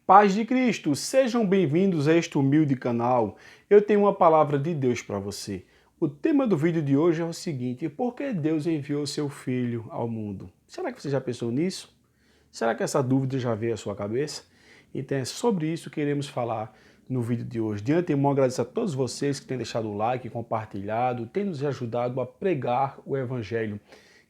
Paz de Cristo, sejam bem-vindos a este humilde canal. Eu tenho uma palavra de Deus para você. O tema do vídeo de hoje é o seguinte: por que Deus enviou seu Filho ao mundo? Será que você já pensou nisso? Será que essa dúvida já veio à sua cabeça? Então é sobre isso que iremos falar no vídeo de hoje. De antemão, agradeço a todos vocês que têm deixado o like, compartilhado, têm nos ajudado a pregar o Evangelho.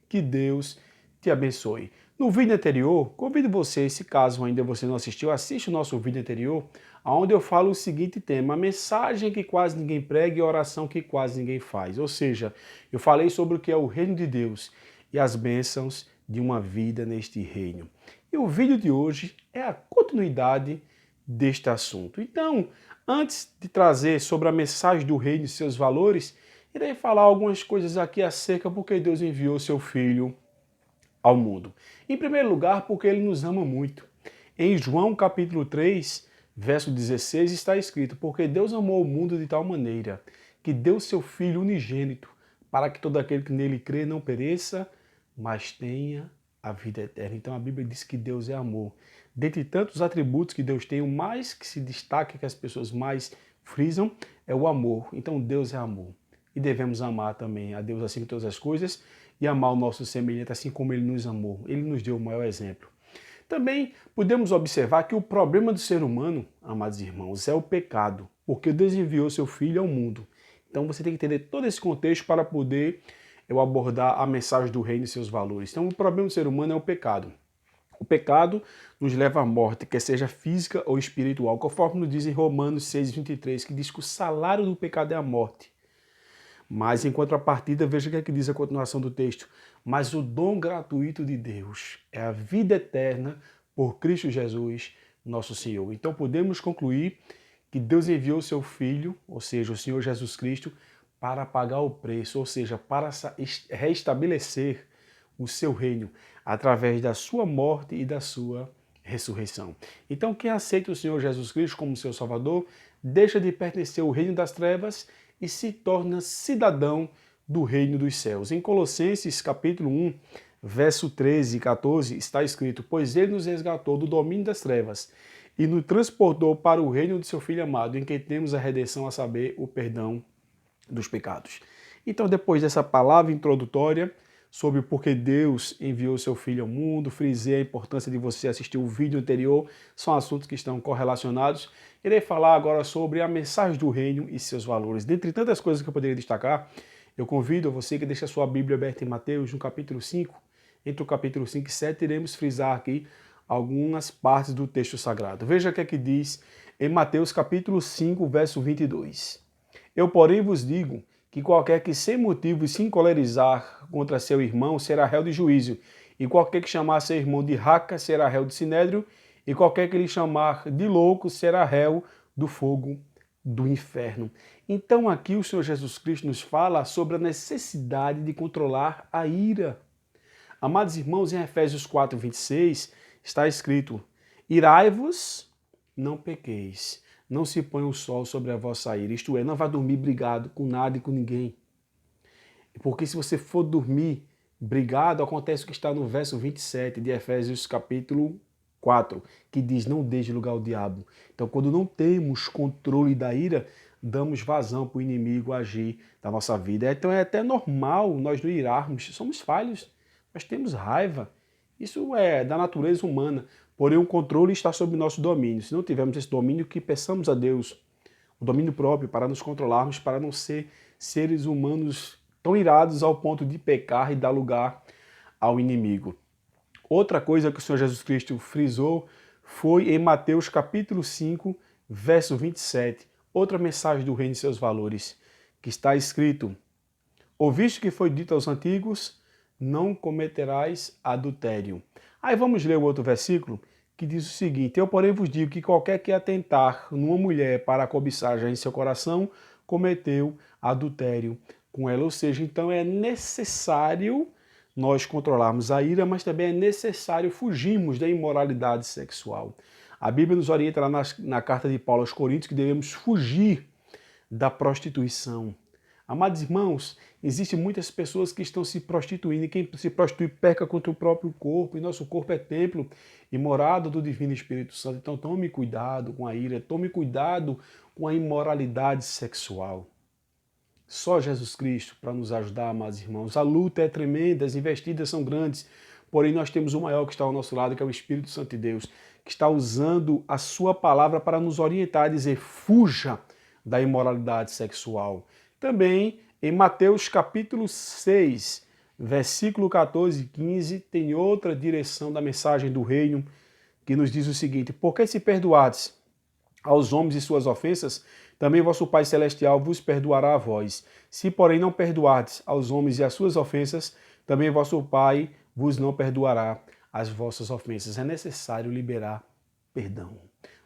Que Deus te abençoe. No vídeo anterior, convido você, se caso ainda você não assistiu, assiste o nosso vídeo anterior, onde eu falo o seguinte tema: a mensagem que quase ninguém prega e a oração que quase ninguém faz. Ou seja, eu falei sobre o que é o reino de Deus e as bênçãos de uma vida neste reino. E o vídeo de hoje é a continuidade deste assunto. Então, antes de trazer sobre a mensagem do reino e seus valores, irei falar algumas coisas aqui acerca porque Deus enviou seu Filho ao mundo. Em primeiro lugar, porque Ele nos ama muito. Em João capítulo 3, verso 16, está escrito: porque Deus amou o mundo de tal maneira que deu seu Filho unigênito, para que todo aquele que nele crê não pereça, mas tenha a vida eterna. Então a Bíblia diz que Deus é amor. Dentre tantos atributos que Deus tem, o mais que se destaca, que as pessoas mais frisam, é o amor. Então Deus é amor. E devemos amar também a Deus acima de todas as coisas e amar o nosso semelhante assim como Ele nos amou. Ele nos deu o maior exemplo. Também podemos observar que o problema do ser humano, amados irmãos, é o pecado, porque Deus enviou seu Filho ao mundo. Então você tem que entender todo esse contexto para poder eu abordar a mensagem do reino e seus valores. Então o problema do ser humano é o pecado. O pecado nos leva à morte, quer seja física ou espiritual, conforme nos diz em Romanos 6,23, que diz que o salário do pecado é a morte. Mas em contrapartida, veja o que é que diz a continuação do texto: mas o dom gratuito de Deus é a vida eterna por Cristo Jesus, nosso Senhor. Então podemos concluir que Deus enviou o seu Filho, ou seja, o Senhor Jesus Cristo, para pagar o preço, ou seja, para restabelecer o seu reino através da sua morte e da sua ressurreição. Então quem aceita o Senhor Jesus Cristo como seu Salvador, deixa de pertencer ao reino das trevas e se torna cidadão do reino dos céus. Em Colossenses capítulo 1, verso 13 e 14, está escrito: pois ele nos resgatou do domínio das trevas e nos transportou para o reino de seu Filho amado, em quem temos a redenção, a saber, o perdão dos pecados. Então, depois dessa palavra introdutória sobre por que Deus enviou seu Filho ao mundo, frisei a importância de você assistir o vídeo anterior, são assuntos que estão correlacionados. Irei falar agora sobre a mensagem do reino e seus valores. Dentre tantas coisas que eu poderia destacar, eu convido a você que deixe a sua Bíblia aberta em Mateus, no capítulo 5. Entre o capítulo 5 e 7, iremos frisar aqui algumas partes do texto sagrado. Veja o que é que diz em Mateus capítulo 5, verso 22. Eu, porém, vos digo que qualquer que sem motivo se encolerizar contra seu irmão será réu de juízo, e qualquer que chamar seu irmão de raca será réu de sinédrio, e qualquer que lhe chamar de louco será réu do fogo do inferno. Então aqui o Senhor Jesus Cristo nos fala sobre a necessidade de controlar a ira. Amados irmãos, em Efésios 4, 26, está escrito: irai-vos, não pequeis. Não se põe o sol sobre a vossa ira. Isto é, não vá dormir brigado com nada e com ninguém. Porque se você for dormir brigado, acontece o que está no verso 27 de Efésios capítulo 4, que diz: não deixe lugar ao diabo. Então, quando não temos controle da ira, damos vazão para o inimigo agir da nossa vida. Então é até normal nós não irarmos. Somos falhos, nós temos raiva. Isso é da natureza humana. Porém, o controle está sob nosso domínio. Se não tivermos esse domínio, que peçamos a Deus o domínio próprio para nos controlarmos, para não ser seres humanos tão irados ao ponto de pecar e dar lugar ao inimigo. Outra coisa que o Senhor Jesus Cristo frisou foi em Mateus capítulo 5, verso 27. Outra mensagem do reino e seus valores, que está escrito: ouviste que foi dito aos antigos, não cometerás adultério. Aí vamos ler o outro versículo, que diz o seguinte: eu, porém, vos digo que qualquer que atentar numa mulher para cobiçar já em seu coração, cometeu adultério com ela. Ou seja, então é necessário nós controlarmos a ira, mas também é necessário fugirmos da imoralidade sexual. A Bíblia nos orienta lá na carta de Paulo aos Coríntios que devemos fugir da prostituição. Amados irmãos, existem muitas pessoas que estão se prostituindo, e quem se prostitui peca contra o próprio corpo, e nosso corpo é templo e morada do Divino Espírito Santo. Então tome cuidado com a ira, tome cuidado com a imoralidade sexual. Só Jesus Cristo para nos ajudar, amados irmãos. A luta é tremenda, as investidas são grandes, porém nós temos o maior que está ao nosso lado, que é o Espírito Santo de Deus, que está usando a sua palavra para nos orientar, dizer, fuja da imoralidade sexual. Também em Mateus capítulo 6, versículo 14 e 15, tem outra direção da mensagem do reino, que nos diz o seguinte: porque se perdoardes aos homens e suas ofensas, também vosso Pai Celestial vos perdoará a vós. Se, porém, não perdoardes aos homens e as suas ofensas, também vosso Pai vos não perdoará as vossas ofensas. É necessário liberar perdão.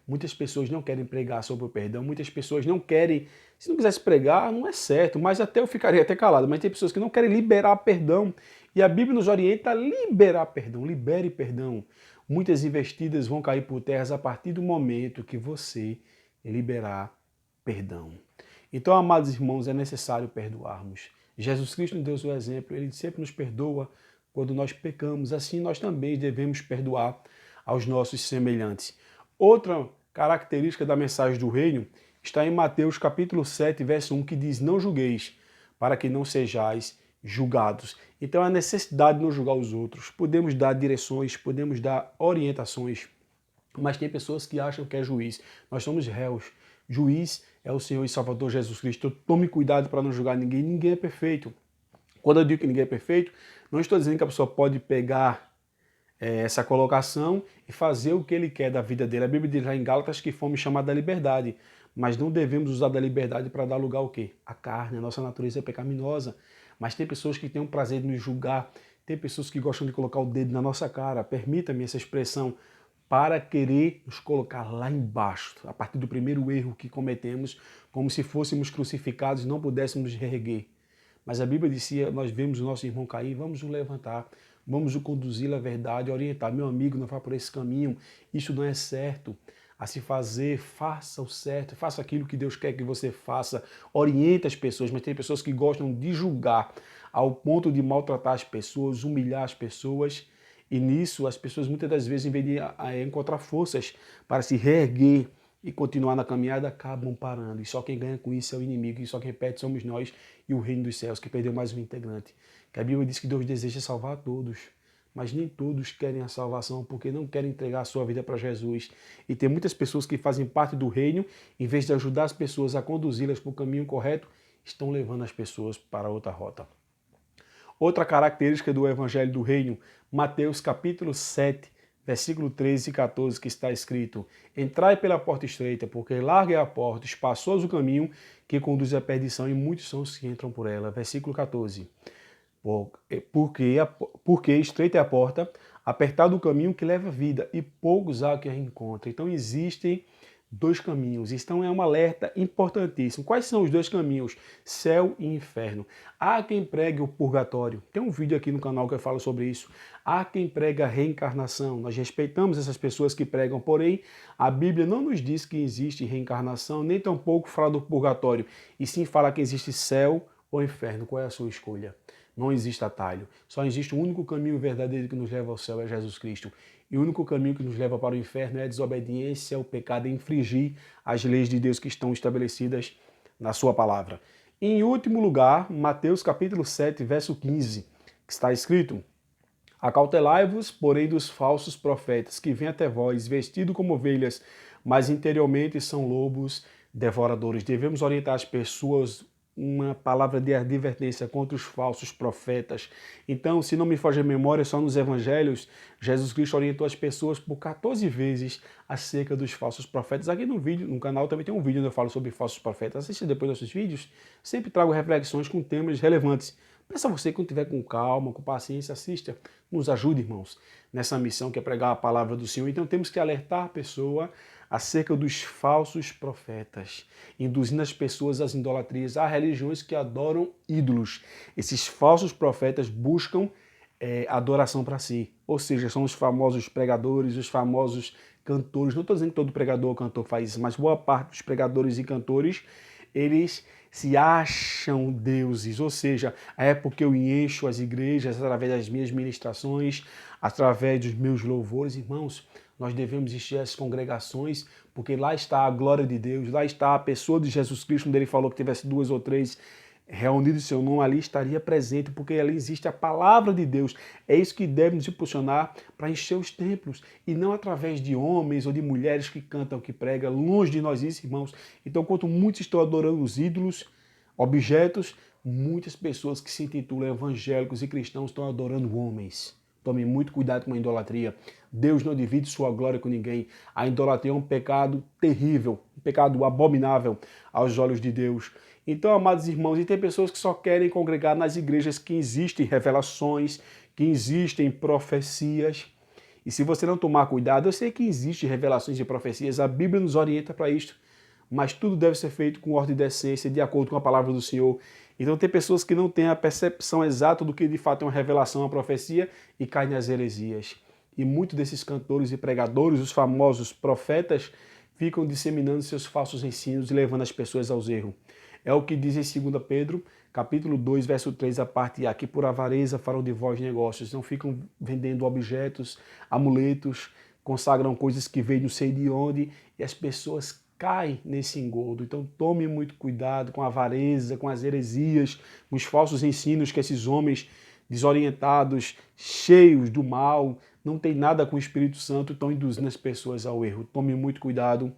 Muitas pessoas não querem pregar sobre o perdão, muitas pessoas não querem, se não quisesse pregar, não é certo, mas até eu ficaria até calado, mas tem pessoas que não querem liberar perdão, e a Bíblia nos orienta a liberar perdão, libere perdão. Muitas investidas vão cair por terra a partir do momento que você liberar perdão. Então, amados irmãos, é necessário perdoarmos. Jesus Cristo nos deu o exemplo, ele sempre nos perdoa quando nós pecamos, assim nós também devemos perdoar aos nossos semelhantes. Outra característica da mensagem do reino está em Mateus capítulo 7, verso 1, que diz: não julgueis, para que não sejais julgados. Então, a necessidade de não julgar os outros. Podemos dar direções, podemos dar orientações, mas tem pessoas que acham que é juiz. Nós somos réus. Juiz é o Senhor e Salvador Jesus Cristo. Tome cuidado para não julgar ninguém. Ninguém é perfeito. Quando eu digo que ninguém é perfeito, não estou dizendo que a pessoa pode pegar essa colocação e fazer o que ele quer da vida dele. A Bíblia diz lá em Gálatas que fomos chamados da liberdade, mas não devemos usar da liberdade para dar lugar ao quê? A carne, a nossa natureza é pecaminosa. Mas tem pessoas que têm o prazer de nos julgar, tem pessoas que gostam de colocar o dedo na nossa cara, permita-me essa expressão, para querer nos colocar lá embaixo, a partir do primeiro erro que cometemos, como se fôssemos crucificados e não pudéssemos reerguer. Mas a Bíblia dizia, nós vemos o nosso irmão cair, vamos o levantar, vamos o conduzir à verdade, orientar. Meu amigo, não vá por esse caminho, isso não é certo a se fazer, faça o certo, faça aquilo que Deus quer que você faça, oriente as pessoas, mas tem pessoas que gostam de julgar ao ponto de maltratar as pessoas, humilhar as pessoas, e nisso as pessoas muitas das vezes, em vez de encontrar forças para se reerguer e continuar na caminhada, acabam parando. E só quem ganha com isso é o inimigo, e só quem perde somos nós e o reino dos céus, que perdeu mais um integrante. Que a Bíblia diz que Deus deseja salvar a todos, mas nem todos querem a salvação porque não querem entregar a sua vida para Jesus. E tem muitas pessoas que fazem parte do reino, em vez de ajudar as pessoas a conduzi-las para o caminho correto, estão levando as pessoas para outra rota. Outra característica do Evangelho do Reino, Mateus capítulo 7, versículo 13 e 14, que está escrito: entrai pela porta estreita, porque larga é a porta, espaçoso o caminho que conduz à perdição, e muitos são os que entram por ela. Versículo 14. Porque estreita é a porta, apertado o caminho que leva a vida, e poucos há que a encontrem. Então existem dois caminhos. Então é um alerta importantíssimo. Quais são os dois caminhos? Céu e inferno. Há quem pregue o purgatório. Tem um vídeo aqui no canal que eu falo sobre isso. Há quem prega a reencarnação. Nós respeitamos essas pessoas que pregam, porém a Bíblia não nos diz que existe reencarnação, nem tampouco fala do purgatório, e sim fala que existe céu ou inferno. Qual é a sua escolha? Não existe atalho. Só existe um único caminho verdadeiro que nos leva ao céu, é Jesus Cristo. E o único caminho que nos leva para o inferno é a desobediência, o pecado, é infringir as leis de Deus que estão estabelecidas na sua palavra. E em último lugar, Mateus capítulo 7, verso 15, que está escrito: acautelai-vos, porém, dos falsos profetas, que vêm até vós, vestidos como ovelhas, mas interiormente são lobos devoradores. Devemos orientar as pessoas, uma palavra de advertência contra os falsos profetas. Então, se não me foge a memória, só nos evangelhos, Jesus Cristo orientou as pessoas por 14 vezes acerca dos falsos profetas. Aqui no vídeo, no canal também tem um vídeo onde eu falo sobre falsos profetas. Assista depois nossos vídeos. Sempre trago reflexões com temas relevantes. Peço a você, quando tiver com calma, com paciência, assista. Nos ajude, irmãos, nessa missão que é pregar a palavra do Senhor. Então temos que alertar a pessoa acerca dos falsos profetas, induzindo as pessoas às idolatrias. Há religiões que adoram ídolos. Esses falsos profetas buscam adoração para si. Ou seja, são os famosos pregadores, os famosos cantores. Não estou dizendo que todo pregador ou cantor faz isso, mas boa parte dos pregadores e cantores, eles se acham deuses, ou seja, é porque eu encho as igrejas através das minhas ministrações, através dos meus louvores. Irmãos, nós devemos encher as congregações, porque lá está a glória de Deus, lá está a pessoa de Jesus Cristo, onde ele falou que tivesse 2 ou 3 reunidos em seu nome, ali estaria presente, porque ali existe a palavra de Deus. É isso que deve nos impulsionar para encher os templos, e não através de homens ou de mulheres que cantam, que pregam, longe de nós isso, irmãos. Então, enquanto muitos estão adorando os ídolos, objetos, muitas pessoas que se intitulam evangélicos e cristãos estão adorando homens. Tome muito cuidado com a idolatria. Deus não divide sua glória com ninguém. A idolatria é um pecado terrível, um pecado abominável aos olhos de Deus. Então, amados irmãos, e tem pessoas que só querem congregar nas igrejas que existem revelações, que existem profecias. E se você não tomar cuidado, eu sei que existem revelações e profecias, a Bíblia nos orienta para isto, mas tudo deve ser feito com ordem e decência, de acordo com a palavra do Senhor. Então tem pessoas que não têm a percepção exata do que de fato é uma revelação, uma profecia, e caem nas heresias. E muitos desses cantores e pregadores, os famosos profetas, ficam disseminando seus falsos ensinos e levando as pessoas aos erros. É o que diz em 2 Pedro, capítulo 2, verso 3, a parte A, que por avareza farão de vós negócios, não ficam vendendo objetos, amuletos, consagram coisas que veio não sei de onde, e as pessoas caem nesse engodo. Então tome muito cuidado com a avareza, com as heresias, com os falsos ensinos que esses homens desorientados, cheios do mal, não tem nada com o Espírito Santo, estão induzindo as pessoas ao erro. Tome muito cuidado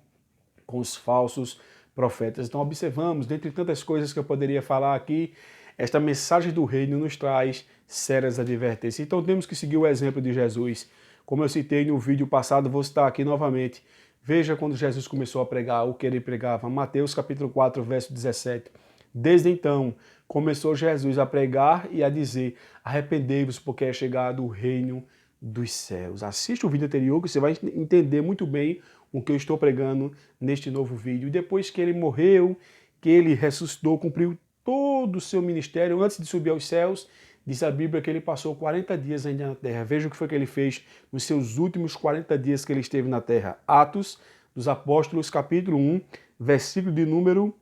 com os falsos profetas. Então observamos, dentre tantas coisas que eu poderia falar aqui, esta mensagem do reino nos traz sérias advertências. Então temos que seguir o exemplo de Jesus. Como eu citei no vídeo passado, vou citar aqui novamente. Veja quando Jesus começou a pregar, o que ele pregava. Mateus capítulo 4, verso 17. Desde então, começou Jesus a pregar e a dizer: arrependei-vos, porque é chegado o reino dos céus. Assista o vídeo anterior que você vai entender muito bem o que eu estou pregando neste novo vídeo. E depois que ele morreu, que ele ressuscitou, cumpriu todo o seu ministério, antes de subir aos céus, diz a Bíblia que ele passou 40 dias ainda na terra. Veja o que foi que ele fez nos seus últimos 40 dias que ele esteve na terra. Atos dos Apóstolos, capítulo 1, versículo de número...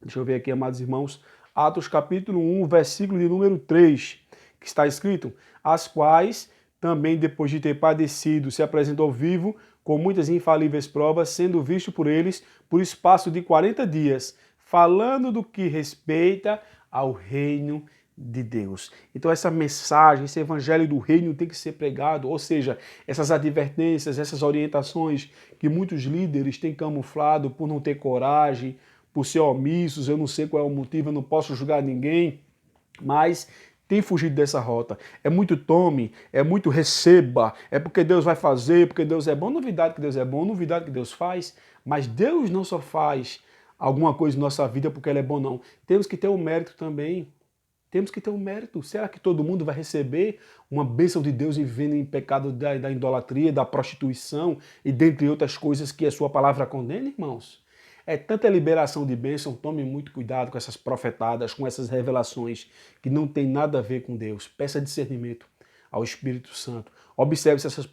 Deixa eu ver aqui, amados irmãos. Atos, capítulo 1, versículo de número 3, que está escrito: as quais também, depois de ter padecido, se apresentou vivo, com muitas infalíveis provas, sendo visto por eles por espaço de 40 dias, falando do que respeita ao reino de Deus. Então essa mensagem, esse evangelho do reino tem que ser pregado, ou seja, essas advertências, essas orientações que muitos líderes têm camuflado por não ter coragem, por ser omissos, eu não sei qual é o motivo, eu não posso julgar ninguém, mas tem fugido dessa rota. É muito tome, é muito receba, é porque Deus vai fazer, porque Deus é bom. Novidade que Deus é bom, novidade que Deus faz, mas Deus não só faz alguma coisa em nossa vida porque Ele é bom, não. Temos que ter o mérito também. Temos que ter um mérito. Será que todo mundo vai receber uma bênção de Deus vivendo em pecado da idolatria, da prostituição e dentre outras coisas que a sua palavra condena, irmãos? É tanta liberação de bênção, tome muito cuidado com essas profetadas, com essas revelações que não tem nada a ver com Deus. Peça discernimento ao Espírito Santo. Observe se essas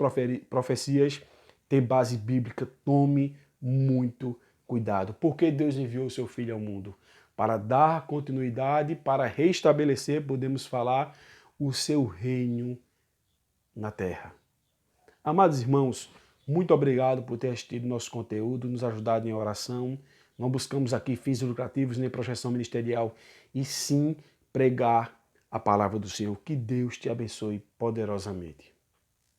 profecias têm base bíblica. Tome muito cuidado. Por que Deus enviou o seu Filho ao mundo? Para dar continuidade, para restabelecer, podemos falar, o seu reino na terra. Amados irmãos, muito obrigado por ter assistido nosso conteúdo, nos ajudado em oração. Não buscamos aqui fins lucrativos nem projeção ministerial, e sim pregar a palavra do Senhor. Que Deus te abençoe poderosamente.